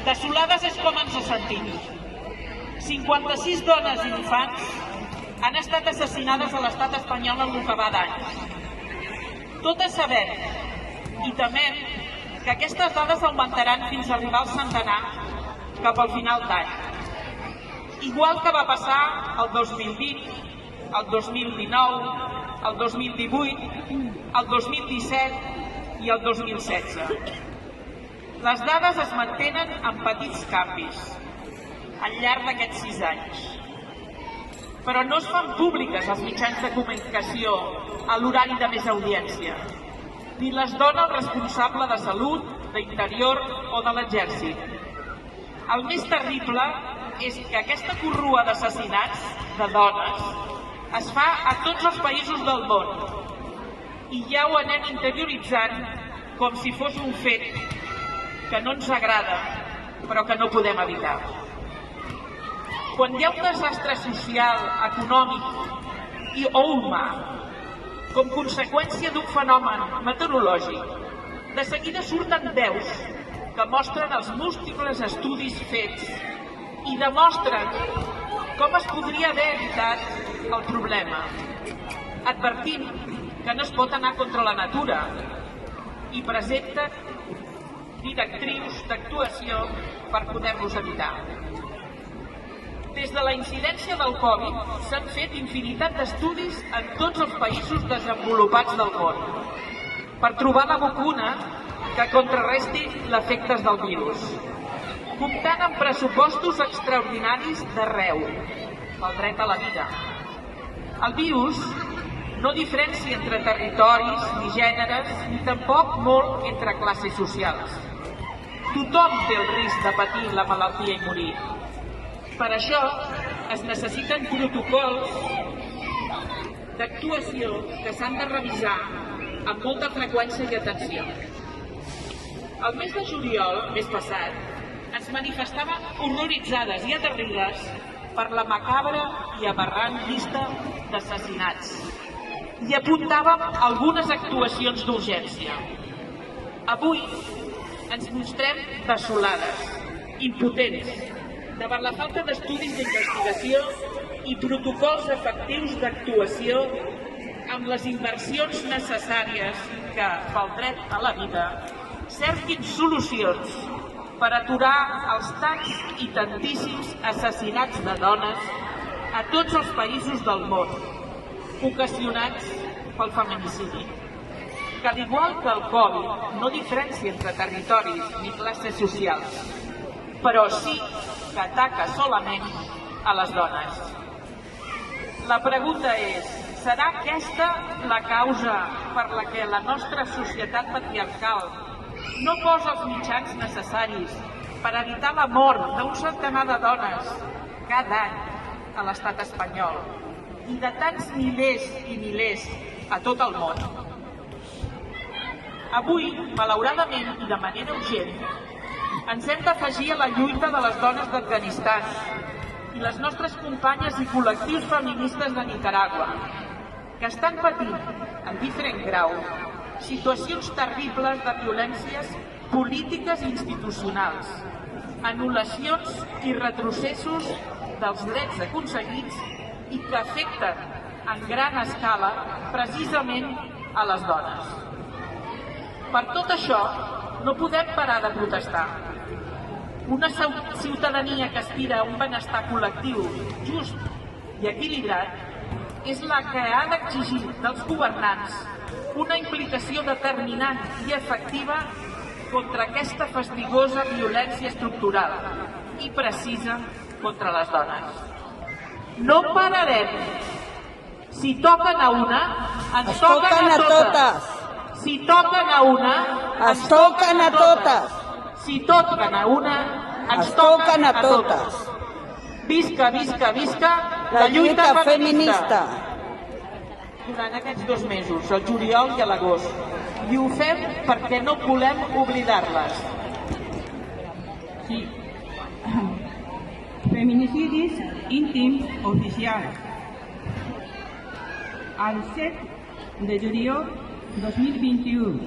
Desolades és com ens sentim. 56 dones i infants han estat assassinades a l'estat espanyol en el que va d'any. Totes sabem i temem que aquestes dades augmentaran fins a arribar al centenar cap al final d'any. Igual que va passar el 2020, el 2019, el 2018, el 2017 i el 2016. Les dades es mantenen en petits canvis al llarg d'aquests 6 anys, però no es fan públiques als mitjans de comunicació a l'horari de més audiència, ni les dona el responsable de salut, d'interior o de l'exèrcit. El més terrible és que aquesta corrua d'assassinats de dones es fa a tots els països del món i ja ho anem interioritzant com si fos un fet que no ens agrada però que no podem evitar. Quan hi ha un desastre social, econòmic o humà com conseqüència d'un fenomen meteorològic, de seguida surten veus que mostren els múltiples estudis fets i demostren com es podria haver evitat el problema, advertint que no es pot anar contra la natura i presenten directrius d'actuació per poder-los evitar. Des de la incidència del Covid s'han fet infinitat d'estudis en tots els països desenvolupats del món per trobar la vacuna que contrarresti l'efecte del virus, comptant amb pressupostos extraordinaris d'arreu pel dret a la vida. El virus no diferencia entre territoris ni gèneres ni tampoc molt entre classes socials. Tothom té el risc de patir la malaltia i morir. Per això es necessiten protocols d'actuació que s'han de revisar amb molta freqüència i atenció. El mes de juliol, mes passat, ens manifestàvem horroritzades i aterrides per la macabra i aberrant llista d'assassinats i apuntàvem algunes actuacions d'urgència. Avui ens mostrem desolades, impotents, davant la falta d'estudis d'investigació i protocols efectius d'actuació amb les inversions necessàries que, pel dret a la vida, cerquin solucions per aturar els tants i tantíssims assassinats de dones a tots els països del món, ocasionats pel feminicidi, que al igual que el Covid no diferencia entre territoris ni classes socials, però sí que ataca solament a les dones. La pregunta és, serà aquesta la causa per la que la nostra societat patriarcal no posa els mitjans necessaris per evitar la mort d'un centenar de dones cada any a l'estat espanyol i de tants milers i milers a tot el món? Avui, malauradament i de manera urgent, ens hem d'afegir a la lluita de les dones d'Afganistan i les nostres companyes i col·lectius feministes de Nicaragua, que estan patint, en diferent grau, situacions terribles de violències polítiques i institucionals, anul·lacions i retrocessos dels drets aconseguits i que afecten en gran escala precisament a les dones. Per tot això, no podem parar de protestar. Una ciutadania que aspira a un benestar col·lectiu just i equilibrat és la que ha d'exigir dels governants una implicació determinant i efectiva contra aquesta fastigosa violència estructural i precisa contra les dones. No pararem. Si toquen a una, ens toquen a totes. Si toquen a una, ens toquen a totes. Si toquen a una, ens toquen a totes. Visca, visca, visca la lluita feminista. Durant aquests 2 mesos, el juliol i l'agost. I ho fem perquè no volem oblidar-les. Sí. Feminicidis íntims oficials. El 7 de juliol 2021,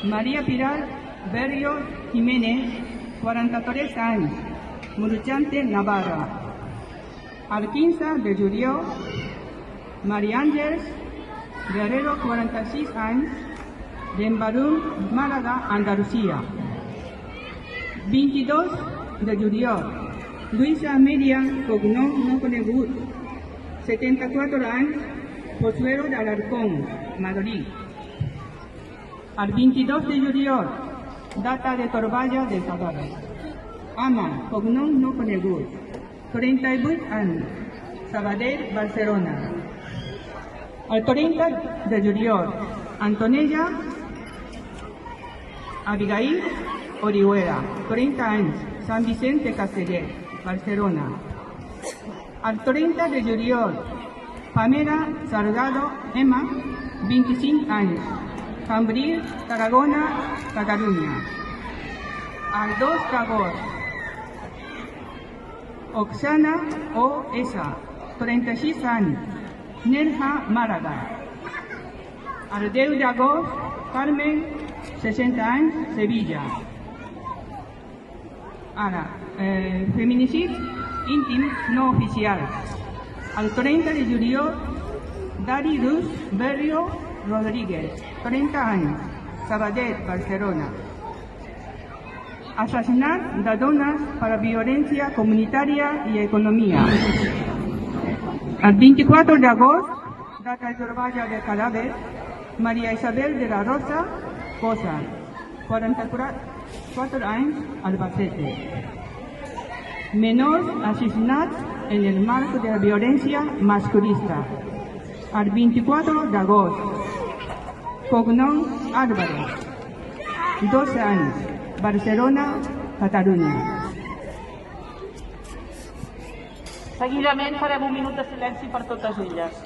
María Pilar Berrio Jiménez, 43 anys, Murchante, Navarra. El 15 de juliol, Maria Àngels Guerrero, 46 anys, d'Embarún, Màlaga, Andalusia. 22 de juliol, Luisa Miriam, cognom no conegut, 74 anys, Pozuelo de Alarcón, Madrid. El 22 de juliol, data de Torballa de Zadara. Ama, cognom no conegut, 38 anys, Sabadell, Barcelona. El 30 de juliol, Antonella Abigail Orihuela, 30 anys, Sant Vicent de Castellet, Barcelona. El 30 de juliol, Pamela Salgado Emma, 25 anys, Cambril, Tarragona, Catalunya. El 2 d'agost, Oxana O.S., 36 anys, Nerja, Màlaga. El 10 d'agost, Carmen, 60 anys, Sevilla. Ara, feminicidi íntim no oficial. El 30 de juliol, Dari Luz Berrio Rodríguez, 30 anys, Sabadell, Barcelona. Assassinat de dones per violència comunitària i economia. El 24 d'agost, data de troballa de cadàver, Maria Isabel de la Rosa Cosa, 44 anys, Albacete. Menors assassinats en el marc de la violència masclista. El 24 d'agost, cognom Álvarez, 12 anys, Barcelona, Catalunya. Seguidament farem un minut de silenci per totes elles.